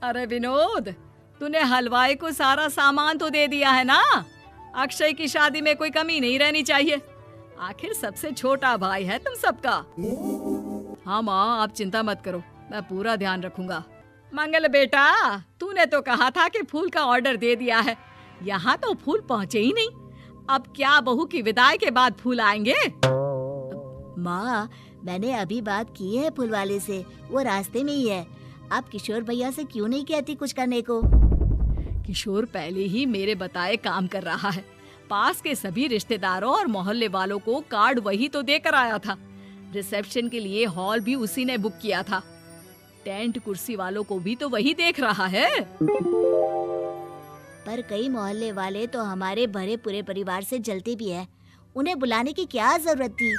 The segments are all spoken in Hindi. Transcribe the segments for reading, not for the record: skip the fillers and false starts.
अरे विनोद, तूने हलवाई को सारा सामान तो दे दिया है ना। अक्षय की शादी में कोई कमी नहीं रहनी चाहिए। आखिर सबसे छोटा भाई है तुम सबका। हाँ माँ, आप चिंता मत करो, मैं पूरा ध्यान रखूंगा। मंगल बेटा, तूने तो कहा था कि फूल का ऑर्डर दे दिया है, यहाँ तो फूल पहुँचे ही नहीं। अब क्या बहू की विदाई के बाद फूल आएंगे? माँ, मैंने अभी बात की है फूल वाले से, वो रास्ते में ही है। आप किशोर भैया से क्यों नहीं कहती कुछ करने को? किशोर पहले ही मेरे बताए काम कर रहा है। पास के सभी रिश्तेदारों और मोहल्ले वालों को कार्ड वही तो देकर आया था। रिसेप्शन के लिए हॉल भी उसी ने बुक किया था। टेंट कुर्सी वालों को भी तो वही देख रहा है। पर कई मोहल्ले वाले तो हमारे भरे पूरे परिवार से जलते भी हैं। उन्हें बुलाने की क्या जरूरत थी?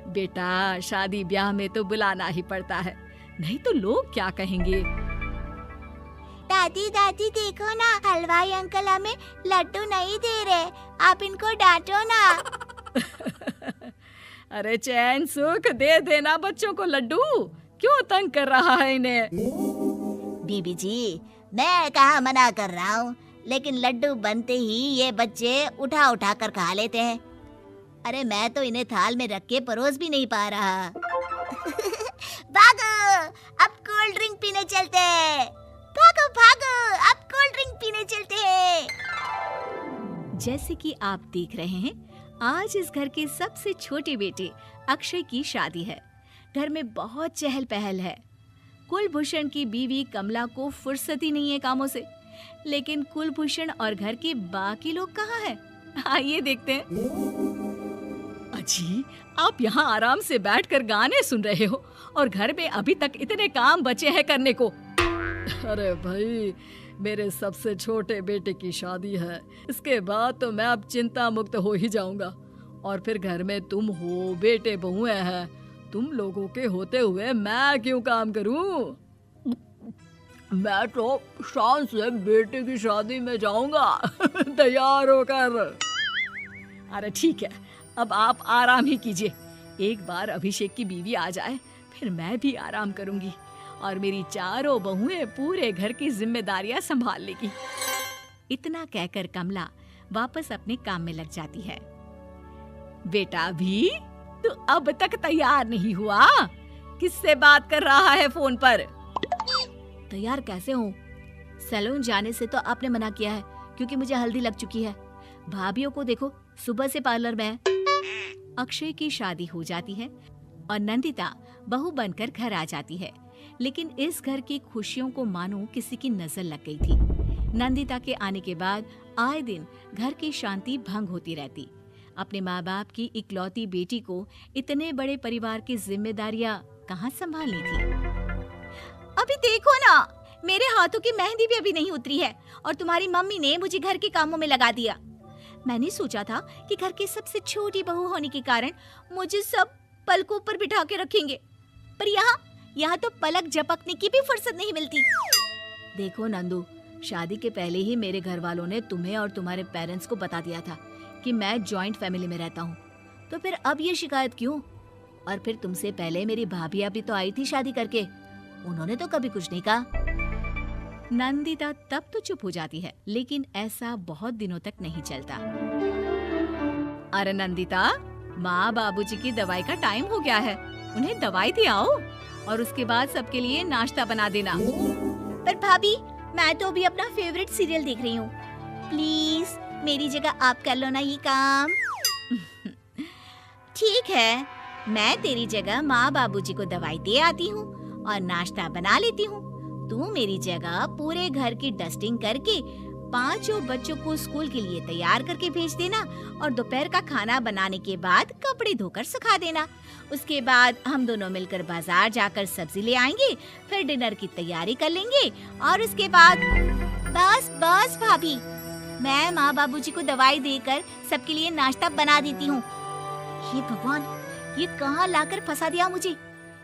बेटा, शादी ब्याह में तो बुलाना ही पड़ता है, नहीं तो लोग क्या कहेंगे। दादी दादी देखो ना, हलवाई अंकल हमें लड्डू नहीं दे रहे, आप इनको डांटो ना। अरे चैन सुख दे देना बच्चों को लड्डू, क्यों तंग कर रहा है इन्हें? बीबी जी, मैं कहाँ मना कर रहा हूँ, लेकिन लड्डू बनते ही ये बच्चे उठा उठा कर खा लेते हैं। अरे मैं तो इन्हें थाल में रख के परोस भी नहीं पा रहा। भागो, अब कोल्ड ड्रिंक पीने चलते हैं। भागो भागो, अब कोल्ड ड्रिंक पीने चलते हैं। जैसे कि आप देख रहे हैं, आज इस घर के सबसे छोटे बेटे अक्षय की शादी है। घर में बहुत चहल पहल है। कुलभूषण की बीवी कमला को फुर्सत ही नहीं है कामों से, लेकिन कुलभूषण और घर के बाकी लोग कहाँ हैं? आइए देखते हैं। अजी, आप यहाँ आराम से बैठकर गाने सुन रहे हो और घर में अभी तक इतने काम बचे हैं करने को। अरे भाई, मेरे सबसे छोटे बेटे की शादी है, इसके बाद तो मैं अब चिंता मुक्त हो ही जाऊंगा। और फिर घर में तुम हो, बेटे बहुएं हैं, तुम लोगों के होते हुए मैं क्यों काम करूं? मैं तो शान से बेटे की शादी में जाऊंगा तैयार होकर। अरे ठीक है, अब आप आराम ही कीजिए। एक बार अभिषेक की बीवी आ जाए, फिर मैं भी आराम करूंगी और मेरी चारों बहुएं पूरे घर की जिम्मेदारियां संभाल लेगी। इतना कहकर कमला वापस अपने काम में लग जाती है। बेटा भी, तू अब तक तैयार नहीं हुआ? किससे बात कर रहा है फोन पर? तैयार कैसे हूँ? सैलून जाने से तो आपने मना किया है, क्योंकि मुझे हल्दी लग चुकी है। भाभीओं को देखो, सुबह से पार्लर में है। अक्षय की शादी हो जाती है और नंदिता बहू बनकर घर आ जाती है, लेकिन इस घर की खुशियों को मानो किसी की नजर लग गई थी। नंदिता के आने के बाद आए दिन घर की शांति भंग होती रहती। अपने माँ बाप की इकलौती बेटी को इतने बड़े परिवार की जिम्मेदारियां कहाँ संभालनी थी? अभी देखो ना, मेरे हाथों की मेहंदी भी अभी नहीं उतरी है और तुम्हारी मम्मी ने मुझे घर के कामों में लगा दिया। मैंने सोचा था कि घर की सबसे छोटी बहू होने के कारण मुझे सब पलकों पर बिठा के रखेंगे, पर यहाँ तो पलक झपकने की भी फुर्सत नहीं मिलती। देखो नंदू, शादी के पहले ही मेरे घर वालों ने तुम्हें और तुम्हारे पेरेंट्स को बता दिया था कि मैं जॉइंट फैमिली में रहता हूँ, तो फिर अब ये शिकायत क्यों? और फिर तुमसे पहले मेरी भाभी भी तो आई थी शादी करके, उन्होंने तो कभी कुछ नहीं कहा। नंदिता तब तो चुप हो जाती है, लेकिन ऐसा बहुत दिनों तक नहीं चलता। अरे नंदिता, माँ बाबूजी की दवाई का टाइम हो गया है, उन्हें दवाई दे आओ और उसके बाद सबके लिए नाश्ता बना देना। पर भाभी, मैं तो अभी अपना फेवरेट सीरियल देख रही हूँ, प्लीज मेरी जगह आप कर लो ना ये काम। ठीक है, मैं तेरी जगह माँ बाबूजी को दवाई दे आती हूँ और नाश्ता बना लेती हूँ। तू मेरी जगह पूरे घर की डस्टिंग करके 5 बच्चों को स्कूल के लिए तैयार करके भेज देना और दोपहर का खाना बनाने के बाद कपड़े धोकर सुखा देना। उसके बाद हम दोनों मिलकर बाजार जाकर सब्जी ले आएंगे, फिर डिनर की तैयारी कर लेंगे और उसके बाद बस भाभी, मैं माँ बाबूजी को दवाई देकर सबके लिए नाश्ता बना देती हूँ। हे भगवान, ये कहाँ लाकर फंसा दिया मुझे।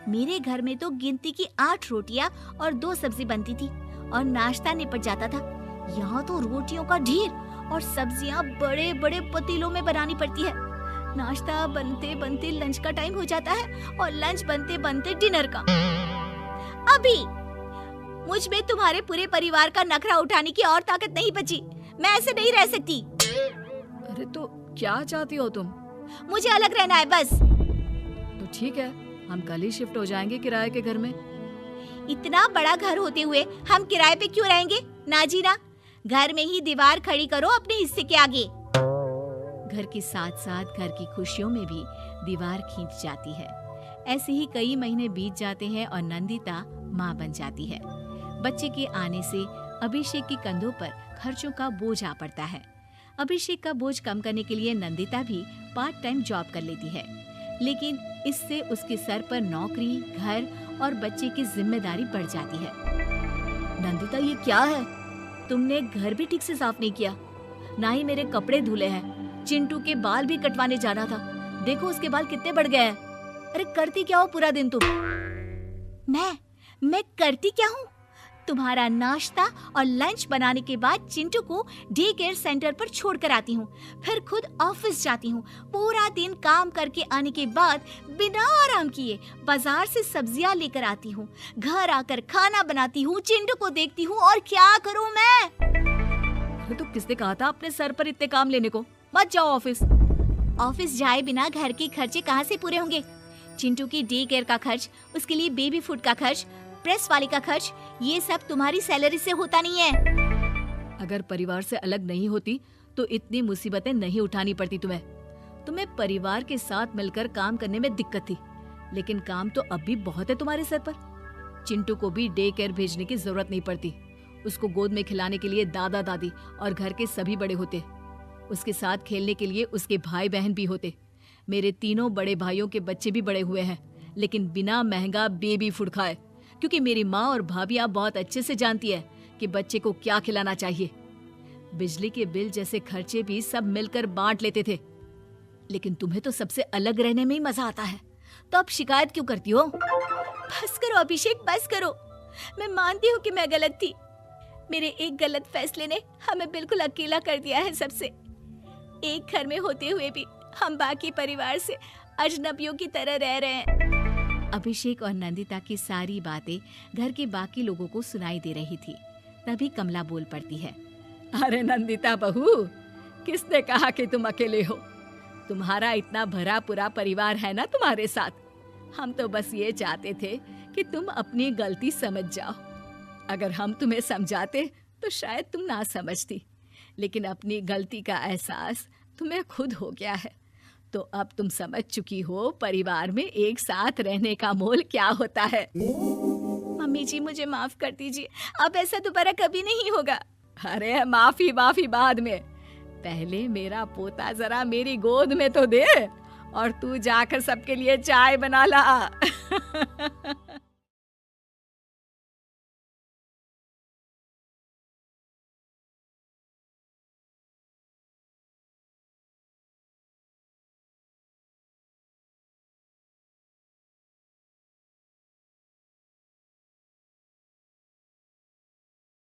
मेरे घर में तो गिनती की 8 रोटियां और 2 सब्जी बनती थी और नाश्ता निपट जाता था। यहाँ तो रोटियों का ढेर और सब्जियां बड़े बड़े पतीलों में बनानी पड़ती है। नाश्ता बनते बनते लंच का टाइम हो जाता है और लंच बनते बनते डिनर का। मुझ में तुम्हारे पूरे परिवार का नखरा उठाने की और ताकत नहीं बची। मैं ऐसे नहीं रह सकती। अरे तो क्या चाहती हो तुम? मुझे अलग रहना है बस। तो ठीक है, हम कल ही शिफ्ट हो जाएंगे किराए के घर में। इतना बड़ा घर होते हुए हम किराए पे क्यों रहेंगे? ना जी ना, घर में ही दीवार खड़ी करो अपने हिस्से के आगे। घर के साथ साथ घर की खुशियों में भी दीवार खींच जाती है। ऐसे ही कई महीने बीत जाते हैं और नंदिता माँ बन जाती है। बच्चे के आने से अभिषेक के कंधों पर खर्चों का बोझ आ पड़ता है। अभिषेक का बोझ कम करने के लिए नंदिता भी पार्ट टाइम जॉब कर लेती है, लेकिन इससे उसके सर पर नौकरी, घर और बच्चे की जिम्मेदारी बढ़ जाती है। नंदिता, ये क्या है? तुमने घर भी ठीक से साफ नहीं किया, ना ही मेरे कपड़े धुले हैं। चिंटू के बाल भी कटवाने जाना था, देखो उसके बाल कितने बढ़ गए हैं। अरे करती क्या हो पूरा दिन तुम? मैं करती क्या हूँ? तुम्हारा नाश्ता और लंच बनाने के बाद चिंटू को डे केयर सेंटर पर छोड़ कर आती हूँ, फिर खुद ऑफिस जाती हूँ। पूरा दिन काम करके आने के बाद बिना आराम किए बाजार से सब्जियाँ लेकर आती हूँ, घर आकर खाना बनाती हूँ, चिंटू को देखती हूँ, और क्या करूँ मैं? तो किसने कहा था अपने सर पर इतने काम लेने को? मत जाओ ऑफिस। ऑफिस जाए बिना घर के खर्चे कहाँ से पूरे होंगे? चिंटू की डे केयर का खर्च, उसके लिए बेबी फूड का खर्च, प्रेस वाले का खर्च, ये सब तुम्हारी सैलरी से होता नहीं है। अगर परिवार से अलग नहीं होती तो इतनी मुसीबतें नहीं उठानी पड़ती तुम्हें परिवार के साथ मिलकर काम करने में दिक्कत थी, लेकिन काम तो अब भी बहुत है तुम्हारे सर पर। चिंटू को भी डे केयर भेजने की जरूरत नहीं पड़ती। उसको गोद में खिलाने के लिए दादा दादी और घर के सभी बड़े होते। उसके साथ खेलने के लिए उसके भाई बहन भी होते। मेरे तीनों बड़े भाइयों के बच्चे भी बड़े हुए हैं, लेकिन बिना महंगा बेबी फूड खाए, क्योंकि मेरी माँ और भाभियाँ बहुत अच्छे से जानती है कि बच्चे को क्या खिलाना चाहिए। बिजली के बिल जैसे खर्चे भी सब मिलकर बांट लेते थे, लेकिन तुम्हें तो सबसे अलग रहने में ही मजा आता है, तो अब शिकायत क्यों करती हो? बस करो अभिषेक, बस करो। मैं मानती हूँ कि मैं गलत थी। मेरे एक गलत फैसले ने हमें बिल्कुल अकेला कर दिया है सबसे। एक घर में होते हुए भी हम बाकी परिवार से अजनबियों की तरह रह रहे हैं। अभिषेक और नंदिता की सारी बातें घर के बाकी लोगों को सुनाई दे रही थी। तभी कमला बोल पड़ती है। अरे नंदिता बहू, किसने कहा कि तुम अकेले हो? तुम्हारा इतना भरा पूरा परिवार है ना तुम्हारे साथ। हम तो बस ये चाहते थे कि तुम अपनी गलती समझ जाओ। अगर हम तुम्हें समझाते तो शायद तुम ना समझती, लेकिन अपनी गलती का एहसास तुम्हें खुद हो गया है, तो अब तुम समझ चुकी हो परिवार में एक साथ रहने का मोल क्या होता है। मम्मी जी, मुझे माफ कर दीजिए, अब ऐसा दोबारा कभी नहीं होगा। अरे माफी बाद में, पहले मेरा पोता जरा मेरी गोद में तो दे, और तू जाकर सबके लिए चाय बना ला।